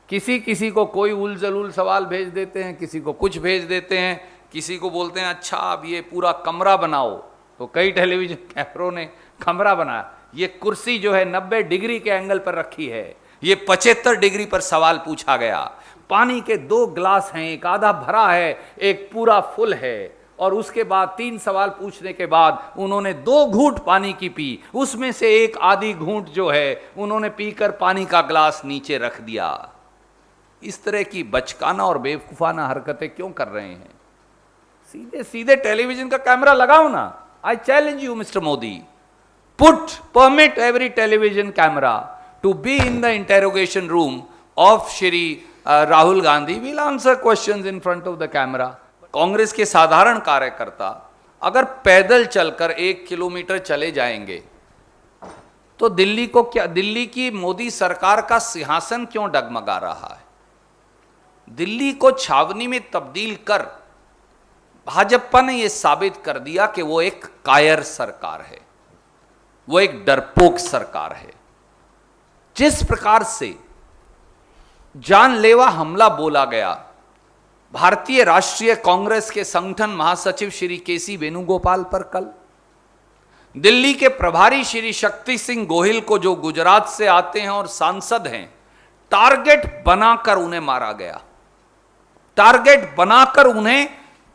किसी किसी को कोई उल जलूल सवाल भेज देते हैं, किसी को कुछ भेज देते हैं, किसी को बोलते हैं अच्छा अब ये पूरा कमरा बनाओ, तो कई टेलीविजन कैमरों ने कमरा बनाया। ये कुर्सी जो है 90 डिग्री के एंगल पर रखी है, ये 75 डिग्री पर सवाल पूछा गया। पानी के 2 ग्लास हैं, एक आधा भरा है, एक पूरा फुल है, और उसके बाद 3 सवाल पूछने के बाद उन्होंने 2 घूंट पानी की पी, उसमें से एक आधी घूंट जो है उन्होंने पीकर पानी का ग्लास नीचे रख दिया। इस तरह की बचकाना और बेवकूफाना हरकतें क्यों कर रहे हैं? सीधे सीधे टेलीविजन का कैमरा लगाओ ना। I challenge you mister Modi, permit every television camera to be in the interrogation room of Shri Rahul Gandhi. We'll answer questions in front of the camera. Congress के साधारण कार्यकर्ता अगर पैदल चलकर 1 किलोमीटर चले जाएंगे तो दिल्ली को क्या, दिल्ली की मोदी सरकार का सिंहासन क्यों डगमगा रहा है? दिल्ली को छावनी में तब्दील कर भाजपा ने यह साबित कर दिया कि वो एक कायर सरकार है, वो एक डरपोक सरकार है। जिस प्रकार से जानलेवा हमला बोला गया भारतीय राष्ट्रीय कांग्रेस के संगठन महासचिव श्री केसी वेणुगोपाल पर कल, दिल्ली के प्रभारी श्री शक्ति सिंह गोहिल को जो गुजरात से आते हैं और सांसद हैं, टारगेट बनाकर उन्हें मारा गया, टारगेट बनाकर उन्हें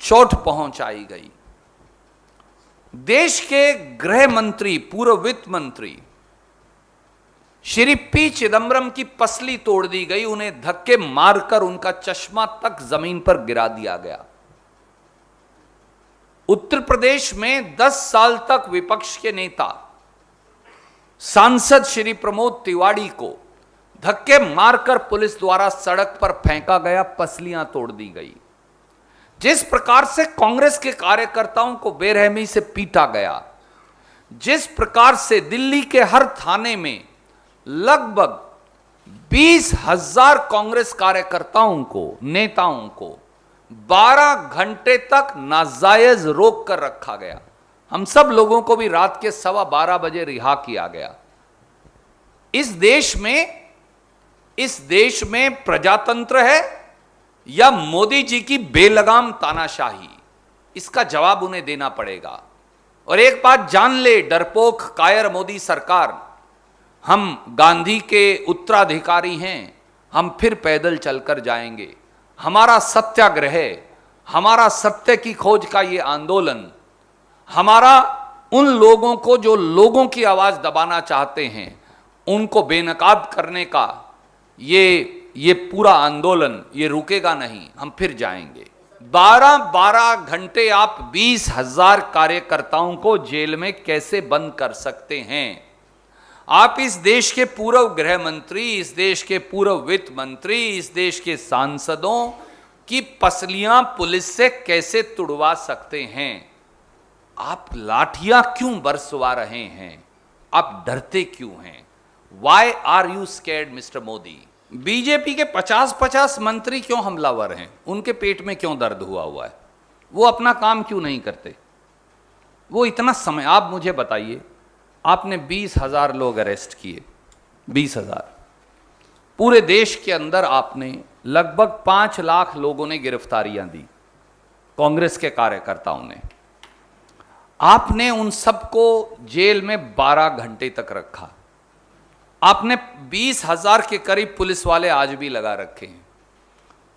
चोट पहुंचाई गई। देश के गृह मंत्री, पूर्व वित्त मंत्री श्री पी चिदम्बरम की पसली तोड़ दी गई, उन्हें धक्के मारकर उनका चश्मा तक जमीन पर गिरा दिया गया। उत्तर प्रदेश में 10 साल तक विपक्ष के नेता सांसद श्री प्रमोद तिवारी को धक्के मारकर पुलिस द्वारा सड़क पर फेंका गया, पसलियां तोड़ दी गई। जिस प्रकार से कांग्रेस के कार्यकर्ताओं को बेरहमी से पीटा गया, जिस प्रकार से दिल्ली के हर थाने में लगभग 20,000 कांग्रेस कार्यकर्ताओं को, नेताओं को 12 घंटे तक नाजायज रोक कर रखा गया। हम सब लोगों को भी रात के 12:15 बजे रिहा किया गया। इस देश में प्रजातंत्र है या मोदी जी की बेलगाम तानाशाही? इसका जवाब उन्हें देना पड़ेगा। और एक बात जान ले डरपोक कायर मोदी सरकार, हम गांधी के उत्तराधिकारी हैं, हम फिर पैदल चलकर जाएंगे। हमारा सत्याग्रह, हमारा सत्य की खोज का ये आंदोलन, हमारा उन लोगों को जो लोगों की आवाज दबाना चाहते हैं उनको बेनकाब करने का ये पूरा आंदोलन ये रुकेगा नहीं, हम फिर जाएंगे। 12 घंटे आप 20,000 कार्यकर्ताओं को जेल में कैसे बंद कर सकते हैं? आप इस देश के पूर्व गृह मंत्री, इस देश के पूर्व वित्त मंत्री, इस देश के सांसदों की पसलियां पुलिस से कैसे तुड़वा सकते हैं? आप लाठियां क्यों बरसवा रहे हैं? आप डरते क्यों हैं? Why are you scared, mister Modi? BJP के 50-50 मंत्री क्यों हमलावर हैं? उनके पेट में क्यों दर्द हुआ है? वो अपना काम क्यों नहीं करते? वो इतना समय, आप मुझे बताइए, आपने 20,000 लोग अरेस्ट किए, 20,000। पूरे देश के अंदर आपने लगभग 5 लाख लोगों ने गिरफ्तारियां दी, कांग्रेस के कार्यकर्ताओं ने। आपने उन सबको जेल में 12 घंटे तक रखा। आपने 20,000 के करीब पुलिस वाले आज भी लगा रखे हैं,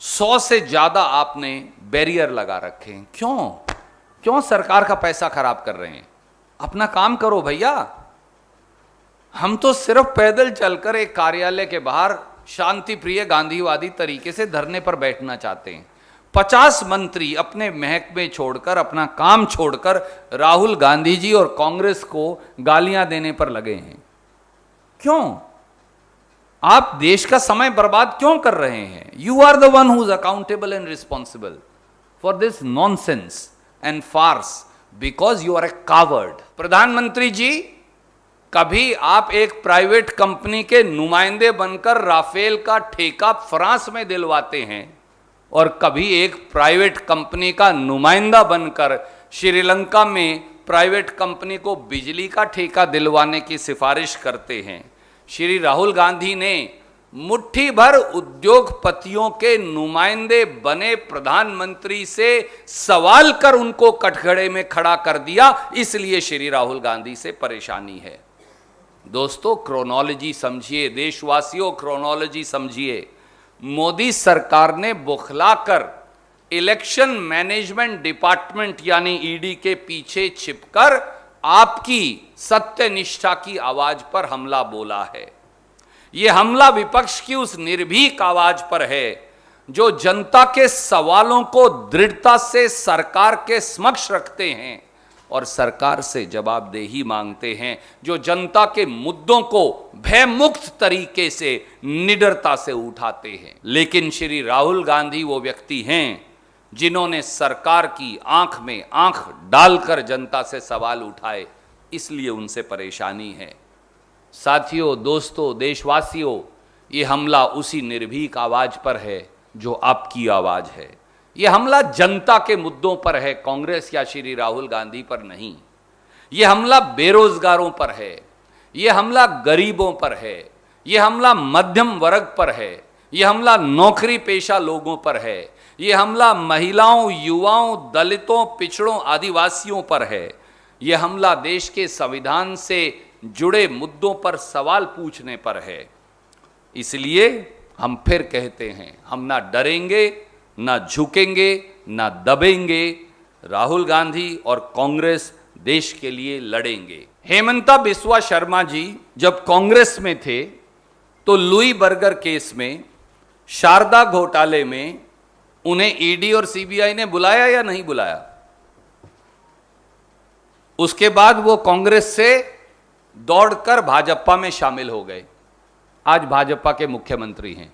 100 से ज्यादा आपने बैरियर लगा रखे हैं। क्यों सरकार का पैसा खराब कर रहे हैं? अपना काम करो भैया। हम तो सिर्फ पैदल चलकर एक कार्यालय के बाहर शांति प्रिय गांधीवादी तरीके से धरने पर बैठना चाहते हैं। 50 मंत्री अपने महकमे छोड़कर, अपना काम छोड़कर राहुल गांधी जी और कांग्रेस को गालियां देने पर लगे हैं। क्यों? आप देश का समय बर्बाद क्यों कर रहे हैं? You are the one who is accountable and responsible for this nonsense and farce because you are a coward. प्रधानमंत्री जी, कभी आप एक प्राइवेट कंपनी के नुमाइंदे बनकर राफेल का ठेका फ्रांस में दिलवाते हैं और कभी एक प्राइवेट कंपनी का नुमाइंदा बनकर श्रीलंका में प्राइवेट कंपनी को बिजली का ठेका दिलवाने की सिफारिश करते हैं। श्री राहुल गांधी ने मुट्ठी भर उद्योगपतियों के नुमाइंदे बने प्रधानमंत्री से सवाल कर उनको कटघरे में खड़ा कर दिया, इसलिए श्री राहुल गांधी से परेशानी है। दोस्तों, क्रोनोलॉजी समझिए, देशवासियों क्रोनोलॉजी समझिए। मोदी सरकार ने बौखलाकर इलेक्शन मैनेजमेंट डिपार्टमेंट यानी ईडी के पीछे छिपकर आपकी सत्यनिष्ठा की आवाज पर हमला बोला है। यह हमला विपक्ष की उस निर्भीक आवाज पर है जो जनता के सवालों को दृढ़ता से सरकार के समक्ष रखते हैं और सरकार से जवाबदेही मांगते हैं, जो जनता के मुद्दों को भयमुक्त तरीके से निडरता से उठाते हैं। लेकिन श्री राहुल गांधी वो व्यक्ति हैं जिन्होंने सरकार की आंख में आंख डालकर जनता से सवाल उठाए, इसलिए उनसे परेशानी है। साथियों, दोस्तों, देशवासियों, ये हमला उसी निर्भीक आवाज पर है जो आपकी आवाज है। यह हमला जनता के मुद्दों पर है, कांग्रेस या श्री राहुल गांधी पर नहीं। यह हमला बेरोजगारों पर है, यह हमला गरीबों पर है, यह हमला मध्यम वर्ग पर है, यह हमला नौकरी पेशा लोगों पर है, यह हमला महिलाओं, युवाओं, दलितों, पिछड़ों, आदिवासियों पर है। यह हमला देश के संविधान से जुड़े मुद्दों पर सवाल पूछने पर है। इसलिए हम फिर कहते हैं, हम ना डरेंगे, ना झुकेंगे, ना दबेंगे। राहुल गांधी और कांग्रेस देश के लिए लड़ेंगे। हेमंता बिस्वा शर्मा जी जब कांग्रेस में थे तो लुई बर्गर केस में, शारदा घोटाले में उन्हें ईडी और सीबीआई ने बुलाया या नहीं बुलाया? उसके बाद वो कांग्रेस से दौड़कर भाजपा में शामिल हो गए, आज भाजपा के मुख्यमंत्री हैं।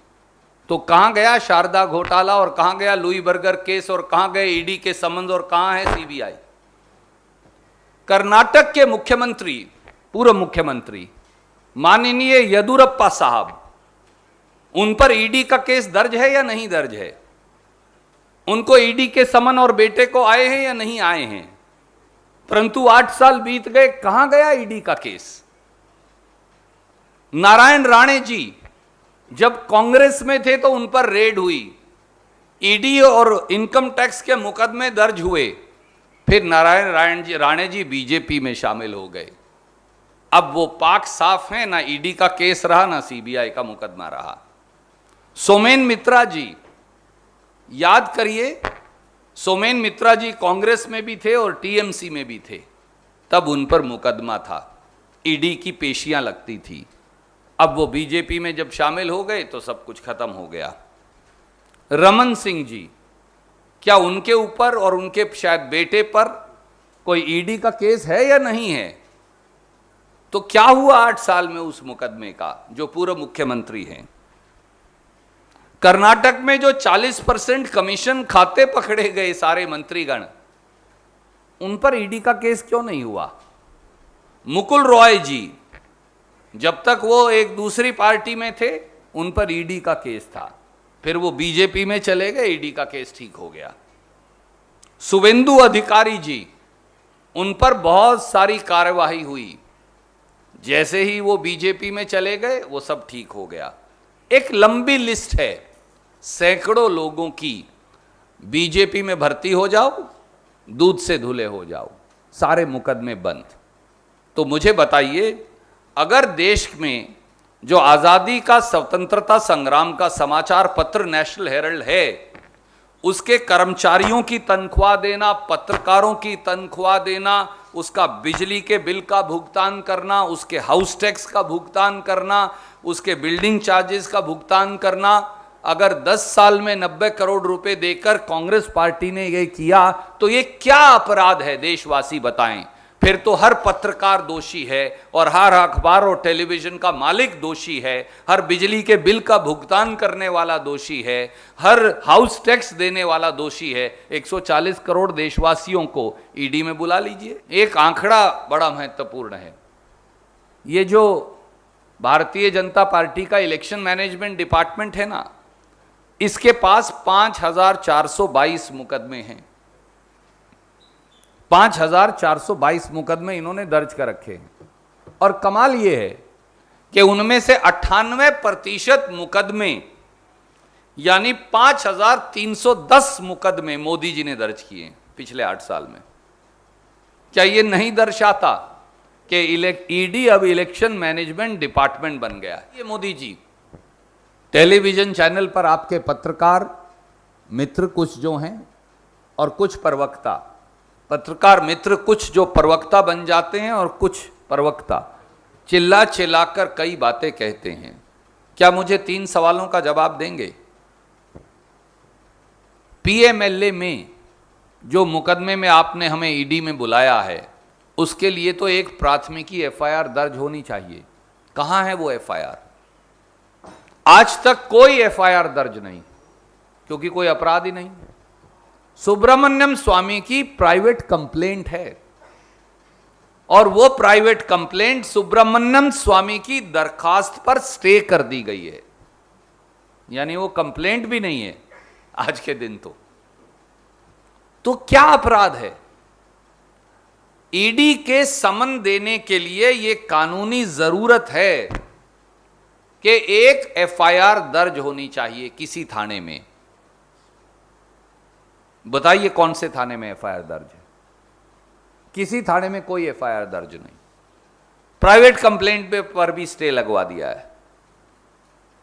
तो कहां गया शारदा घोटाला और कहां गया लुई बर्गर केस और कहां गए ईडी के संबंध और कहां है सीबीआई? कर्नाटक के मुख्यमंत्री, पूर्व मुख्यमंत्री माननीय येदियुरप्पा साहब, उन पर ईडी का केस दर्ज है या नहीं दर्ज है? उनको ईडी के समन और बेटे को आए हैं या नहीं आए हैं? परंतु 8 साल बीत गए, कहां गया ईडी का केस? नारायण राणे जी जब कांग्रेस में थे तो उन पर रेड हुई, ईडी और इनकम टैक्स के मुकदमे दर्ज हुए, फिर नारायण राणे जी बीजेपी में शामिल हो गए। अब वो पाक साफ है, ना ईडी का केस रहा ना सीबीआई का मुकदमा रहा। सोमेन मित्रा जी, याद करिए, सोमेन मित्रा जी कांग्रेस में भी थे और टीएमसी में भी थे, तब उन पर मुकदमा था, ईडी की पेशियां लगती थी। अब वो बीजेपी में जब शामिल हो गए तो सब कुछ खत्म हो गया। रमन सिंह जी, क्या उनके ऊपर और उनके शायद बेटे पर कोई ईडी का केस है या नहीं है? तो क्या हुआ 8 साल में उस मुकदमे का, जो पूर्व मुख्यमंत्री हैं? कर्नाटक में जो 40% कमीशन खाते पकड़े गए सारे मंत्रीगण, उन पर ईडी का केस क्यों नहीं हुआ? मुकुल रॉय जी, जब तक वो एक दूसरी पार्टी में थे उन पर ईडी का केस था, फिर वो बीजेपी में चले गए, ईडी का केस ठीक हो गया। शुवेंदु अधिकारी जी, उन पर बहुत सारी कार्यवाही हुई, जैसे ही वो बीजेपी में चले गए वो सब ठीक हो गया। एक लंबी लिस्ट है, सैकड़ों लोगों की, बीजेपी में भर्ती हो जाओ, दूध से धुले हो जाओ, सारे मुकदमे बंद। तो मुझे बताइए, अगर देश में जो आजादी का, स्वतंत्रता संग्राम का समाचार पत्र नेशनल हेराल्ड है, उसके कर्मचारियों की तनख्वाह देना, पत्रकारों की तनख्वाह देना, उसका बिजली के बिल का भुगतान करना, उसके हाउस टैक्स का भुगतान करना, उसके बिल्डिंग चार्जेस का भुगतान करना, अगर 10 साल में 90 करोड़ रुपए देकर कांग्रेस पार्टी ने ये किया तो ये क्या अपराध है? देशवासी बताएं। फिर तो हर पत्रकार दोषी है और हर अखबार और टेलीविजन का मालिक दोषी है, हर बिजली के बिल का भुगतान करने वाला दोषी है, हर हाउस टैक्स देने वाला दोषी है। 140 करोड़ देशवासियों को ईडी में बुला लीजिए। एक आंकड़ा बड़ा महत्वपूर्ण है, ये जो भारतीय जनता पार्टी का इलेक्शन मैनेजमेंट डिपार्टमेंट है ना, इसके पास 5422 मुकदमे हैं। 5422 मुकदमे इन्होंने दर्ज कर रखे हैं। और कमाल ये है कि उनमें से 98% मुकदमे यानी 5310 मुकदमे मोदी जी ने दर्ज किए पिछले 8 साल में। क्या ये नहीं दर्शाता कि ईडी अब इलेक्शन मैनेजमेंट डिपार्टमेंट बन गया है? ये मोदी जी टेलीविजन चैनल पर आपके पत्रकार मित्र कुछ जो हैं और कुछ प्रवक्ता, पत्रकार मित्र कुछ जो प्रवक्ता बन जाते हैं और कुछ प्रवक्ता चिल्ला चिल्लाकर कई बातें कहते हैं। क्या मुझे 3 सवालों का जवाब देंगे? पीएमएलए में जो मुकदमे में आपने हमें ईडी में बुलाया है, उसके लिए तो एक प्राथमिकी एफआईआर दर्ज होनी चाहिए। कहां है वो एफआईआर? आज तक कोई एफआईआर दर्ज नहीं, क्योंकि कोई अपराध ही नहीं। सुब्रमण्यम स्वामी की प्राइवेट कंप्लेंट है और वो प्राइवेट कंप्लेंट सुब्रमण्यम स्वामी की दरखास्त पर स्टे कर दी गई है, यानी वो कंप्लेंट भी नहीं है आज के दिन। तो क्या अपराध है? ईडी के समन देने के लिए यह कानूनी जरूरत है कि एक एफआईआर दर्ज होनी चाहिए किसी थाने में। बताइए कौन से थाने में एफआईआर दर्ज है? किसी थाने में कोई एफआईआर दर्ज नहीं। प्राइवेट कंप्लेंट पर भी स्टे लगवा दिया है।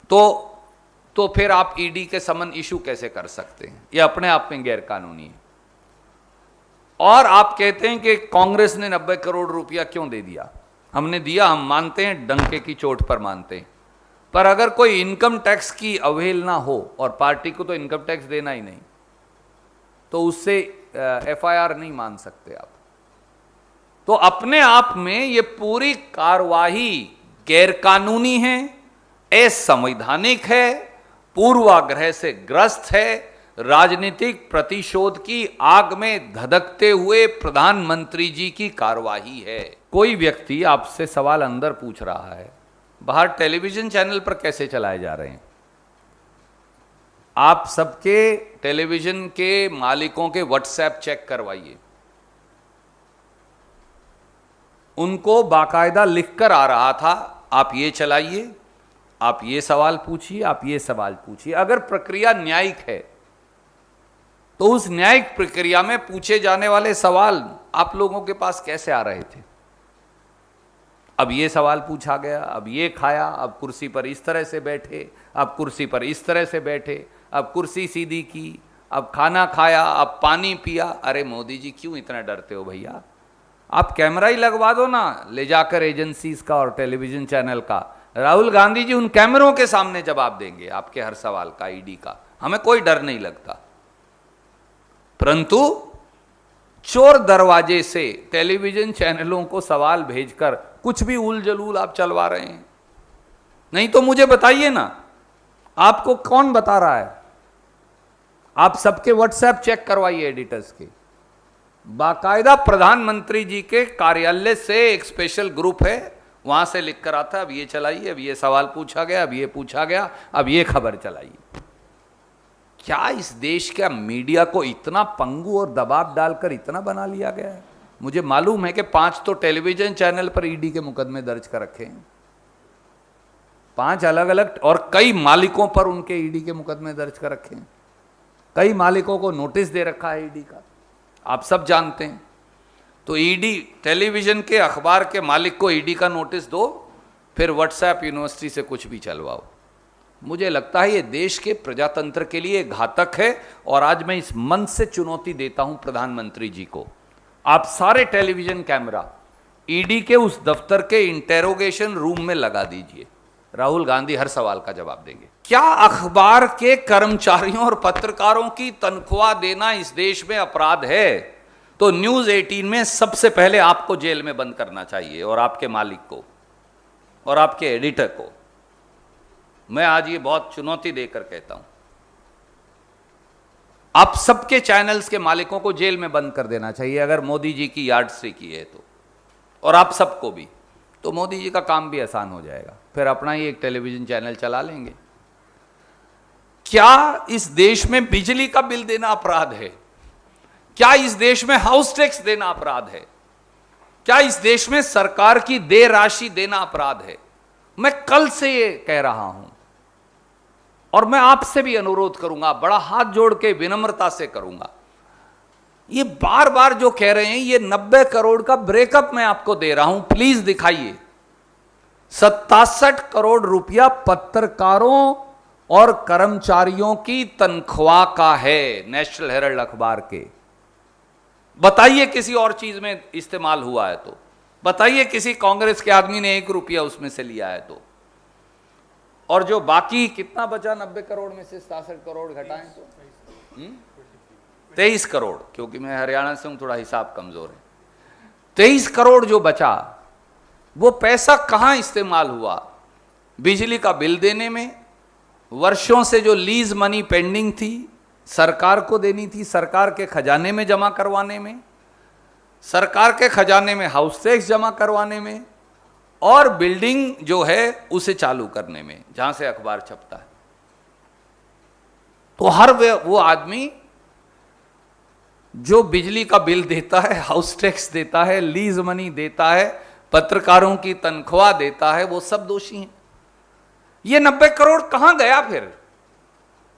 तो फिर आप ईडी के समन इशू कैसे कर सकते हैं? यह अपने आप में गैर कानूनी है। और आप कहते हैं कि कांग्रेस ने 90 करोड़ रुपया क्यों दे दिया? हमने दिया, हम मानते हैं, डंके की चोट पर मानते हैं। पर अगर कोई इनकम टैक्स की अवहेलना हो, और पार्टी को तो इनकम टैक्स देना ही नहीं, तो उससे एफआईआर नहीं मान सकते आप। तो अपने आप में ये पूरी कार्यवाही गैरकानूनी है, असंवैधानिक है, पूर्वाग्रह से ग्रस्त है, राजनीतिक प्रतिशोध की आग में धधकते हुए प्रधानमंत्री जी की कार्यवाही है। कोई व्यक्ति आपसे सवाल अंदर पूछ रहा है, बाहर टेलीविजन चैनल पर कैसे चलाए जा रहे हैं? आप सबके टेलीविजन के मालिकों के व्हाट्सएप चेक करवाइए, उनको बाकायदा लिखकर आ रहा था, आप ये चलाइए, आप ये सवाल पूछिए, आप ये सवाल पूछिए। अगर प्रक्रिया न्यायिक है तो उस न्यायिक प्रक्रिया में पूछे जाने वाले सवाल आप लोगों के पास कैसे आ रहे थे? अब ये सवाल पूछा गया, अब ये खाया, अब कुर्सी पर इस तरह से बैठे, अब कुर्सी पर इस तरह से बैठे, अब कुर्सी सीधी की, अब खाना खाया, अब पानी पिया। अरे मोदी जी क्यों इतना डरते हो भैया? आप कैमरा ही लगवा दो ना, ले जाकर एजेंसीज का और टेलीविजन चैनल का। राहुल गांधी जी उन कैमरों के सामने जवाब देंगे आपके हर सवाल का, ईडी का। हमें कोई डर नहीं लगता। परंतु चोर दरवाजे से टेलीविजन चैनलों को सवाल भेजकर कुछ भी उल जलूल आप चलवा रहे हैं। नहीं तो मुझे बताइए ना, आपको कौन बता रहा है? आप सबके व्हाट्सएप चेक करवाइए एडिटर्स के। बाकायदा प्रधानमंत्री जी के कार्यालय से एक स्पेशल ग्रुप है, वहां से लिख कर आता है, अब ये चलाइए, अब ये सवाल पूछा गया, अब ये पूछा गया, अब ये खबर चलाइए। क्या इस देश का मीडिया को इतना पंगु और दबाव डालकर इतना बना लिया गया है? मुझे मालूम है कि 5 तो टेलीविजन चैनल पर ईडी के मुकदमे दर्ज कर रखे हैं, 5 अलग अलग, और कई मालिकों पर उनके ईडी के मुकदमे दर्ज कर रखे हैं। कई मालिकों को नोटिस दे रखा है ईडी का, आप सब जानते हैं। तो ईडी, टेलीविजन के अखबार के मालिक को ईडी का नोटिस दो, फिर व्हाट्सएप यूनिवर्सिटी से कुछ भी चलवाओ। मुझे लगता है ये देश के प्रजातंत्र के लिए घातक है। और आज मैं इस मंच से चुनौती देता हूं प्रधानमंत्री जी को, आप सारे टेलीविजन कैमरा ईडी के उस दफ्तर के इंटेरोगेशन रूम में लगा दीजिए, राहुल गांधी हर सवाल का जवाब देंगे। क्या अखबार के कर्मचारियों और पत्रकारों की तनख्वाह देना इस देश में अपराध है? तो न्यूज 18 में सबसे पहले आपको जेल में बंद करना चाहिए, और आपके मालिक को और आपके एडिटर को। मैं आज ये बहुत चुनौती देकर कहता हूं, आप सबके चैनल्स के मालिकों को जेल में बंद कर देना चाहिए अगर मोदी जी की यार्डस्टिक की है तो, और आप सबको भी। तो मोदी जी का काम भी आसान हो जाएगा, फिर अपना ही एक टेलीविजन चैनल चला लेंगे। क्या इस देश में बिजली का बिल देना अपराध है? क्या इस देश में हाउस टैक्स देना अपराध है? क्या इस देश में सरकार की देय राशि देना अपराध है? मैं कल से ये कह रहा हूं और मैं आपसे भी अनुरोध करूंगा, बड़ा हाथ जोड़ के विनम्रता से करूंगा। ये बार बार जो कह रहे हैं, ये 90 करोड़ का ब्रेकअप मैं आपको दे रहा हूं, प्लीज दिखाइए। 67 करोड़ रुपया पत्रकारों और कर्मचारियों की तनख्वाह का है, नेशनल हेराल्ड अखबार के। बताइए किसी और चीज में इस्तेमाल हुआ है तो बताइए, किसी कांग्रेस के आदमी ने 1 रुपया उसमें से लिया है तो। और जो बाकी कितना बचा 90 करोड़ में से 67 करोड़ घटाएं तो 23 करोड़, क्योंकि मैं हरियाणा से हूं, थोड़ा हिसाब कमजोर है। 23 करोड़ जो बचा, वो पैसा कहां इस्तेमाल हुआ? बिजली का बिल देने में, वर्षों से जो लीज मनी पेंडिंग थी, सरकार को देनी थी, सरकार के खजाने में जमा करवाने में, सरकार के खजाने में हाउस टैक्स जमा करवाने में, और बिल्डिंग जो है उसे चालू करने में, जहां से अखबार छपता है। तो हर वो आदमी जो बिजली का बिल देता है, हाउस टैक्स देता है, लीज मनी देता है, पत्रकारों की तनख्वाह देता है, वो सब दोषी हैं। ये 90 करोड़ कहां गया फिर?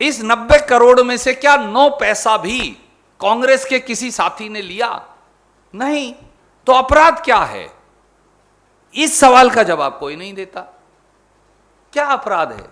इस 90 करोड़ में से क्या 9 पैसा भी कांग्रेस के किसी साथी ने लिया? नहीं। तो अपराध क्या है? इस सवाल का जवाब कोई नहीं देता। क्या अपराध है?